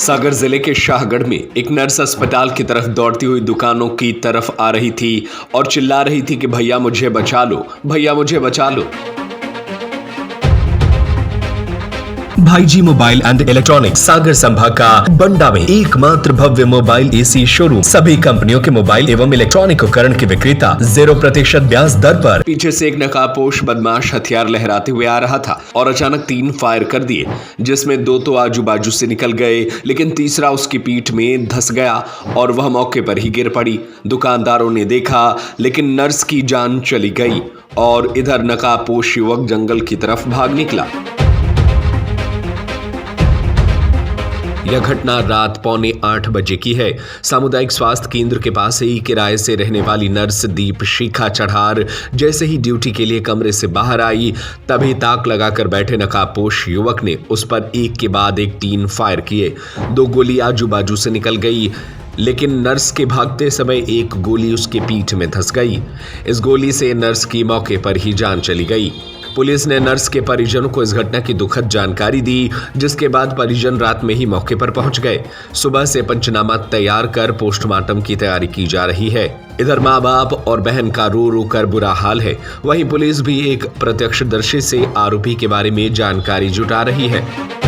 सागर जिले के शाहगढ़ में एक नर्स अस्पताल की तरफ दौड़ती हुई दुकानों की तरफ आ रही थी और चिल्ला रही थी कि भैया मुझे बचा लो, भैया मुझे बचा लो। भाई जी मोबाइल एंड इलेक्ट्रॉनिक्स सागर संभाग का बंडा में एकमात्र भव्य मोबाइल एसी शोरूम, सभी कंपनियों के मोबाइल एवं इलेक्ट्रॉनिक उपकरण के विक्रेता 0% ब्याज दर पर। पीछे से एक नकाबपोश बदमाश हथियार लहराते हुए आ रहा था और अचानक 3 फायर कर दिए, जिसमें 2 तो आजू बाजू से निकल गए, लेकिन तीसरा उसकी पीठ में धंस गया और वह मौके पर ही गिर पड़ी। दुकानदारों ने देखा, लेकिन नर्स की जान चली गई और इधर नकाबपोश युवक जंगल की तरफ भाग निकला। यह घटना रात 7:45 बजे की है। सामुदायिक स्वास्थ्य केंद्र के पास ही किराए से रहने वाली नर्स दीपशिखा चढ़ार जैसे ही ड्यूटी के लिए कमरे से बाहर आई, तभी ताक लगाकर बैठे नकाबपोश युवक ने उस पर एक के बाद एक 3 फायर किए। 2 गोली आजू बाजू से निकल गई, लेकिन नर्स के भागते समय एक गोली उसके पीठ में धंस गई। इस गोली से नर्स की मौके पर ही जान चली गई। पुलिस ने नर्स के परिजनों को इस घटना की दुखद जानकारी दी, जिसके बाद परिजन रात में ही मौके पर पहुंच गए। सुबह से पंचनामा तैयार कर पोस्टमार्टम की तैयारी की जा रही है। इधर माँ बाप और बहन का रो रो कर बुरा हाल है। वहीं पुलिस भी एक प्रत्यक्षदर्शी से आरोपी के बारे में जानकारी जुटा रही है।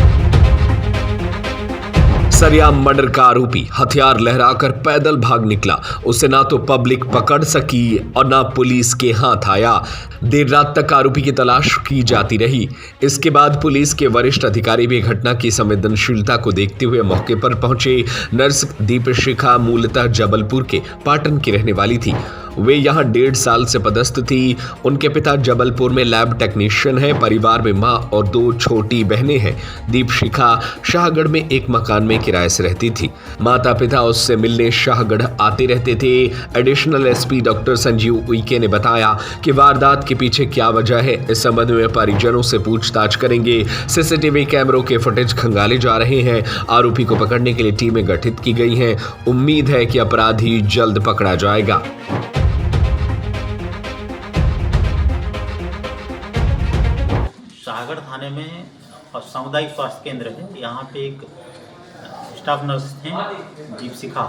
सरियाम मर्डर का आरोपी हथियार लहराकर पैदल भाग निकला। उसे ना तो पब्लिक पकड़ सकी और ना पुलिस के हाथ आया। देर रात तक आरोपी की तलाश की जाती रही। इसके बाद पुलिस के वरिष्ठ अधिकारी भी घटना की संवेदनशीलता को देखते हुए मौके पर पहुंचे। नर्स दीपशिखा मूलतः जबलपुर के पाटन की रहने वाली थी। वे यहाँ 1.5 साल से पदस्थ थी। उनके पिता जबलपुर में लैब टेक्नीशियन है। परिवार में माँ और 2 छोटी बहनें हैं। दीपशिखा शाहगढ़ में एक मकान में किराए से रहती थी। माता पिता उससे मिलने शाहगढ़ आते रहते थे। Additional SP doctor Sanjeev Uikey ने बताया कि वारदात के पीछे क्या वजह है, इस संबंध में परिजनों से पूछताछ करेंगे। सीसीटीवी कैमरों के फुटेज खंगाले जा रहे हैं। आरोपी को पकड़ने के लिए टीमें गठित की गई हैं। उम्मीद है कि अपराधी जल्द पकड़ा जाएगा। शाहगढ़ थाने में सामुदायिक स्वास्थ्य केंद्र है। यहाँ पे एक स्टाफ नर्स थे दीपशिखा,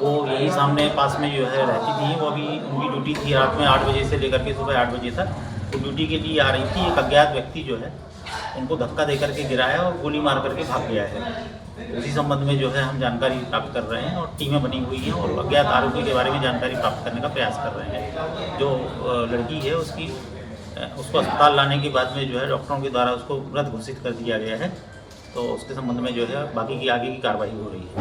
वो यही सामने पास में जो है रहती थी। वो अभी उनकी ड्यूटी थी रात में 8 बजे से लेकर के सुबह 8 बजे तक। वो ड्यूटी के लिए आ रही थी। एक अज्ञात व्यक्ति जो है उनको धक्का दे करके गिराया और गोली मार करके भाग गया है। उसी संबंध में जो है हम जानकारी प्राप्त कर रहे हैं और टीमें बनी हुई हैं और अज्ञात आरोपी के बारे में जानकारी प्राप्त करने का प्रयास कर रहे हैं। जो लड़की है उसको अस्पताल लाने के बाद में जो है डॉक्टरों के द्वारा उसको मृत घोषित कर दिया गया है। तो उसके संबंध में जो है बाकी की आगे की कार्रवाई हो रही है।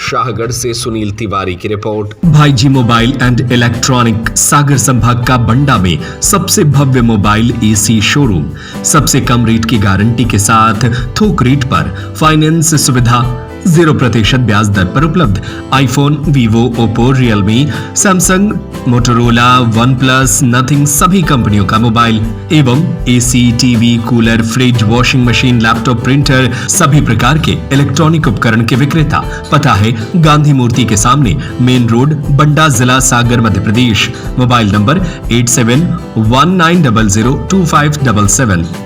शाहगढ़ से सुनील तिवारी की रिपोर्ट। भाई जी मोबाइल एंड इलेक्ट्रॉनिक सागर संभाग का बंडा में सबसे भव्य मोबाइल एसी शोरूम, सबसे कम रेट की गारंटी के साथ थोक रेट पर फाइनेंस सुविधा, 0% ब्याज दर पर उपलब्ध। IPhone, Vivo, Oppo, Realme, Samsung, Motorola, one plus, nothing सभी कंपनियों का मोबाइल एवं AC, TV, cooler, fridge, washing machine, laptop, printer सभी प्रकार के इलेक्ट्रॉनिक उपकरण के विक्रेता। पता है गांधी मूर्ति के सामने, मेन रोड, बंडा, जिला सागर, मध्य प्रदेश। Mobile number 8719002577।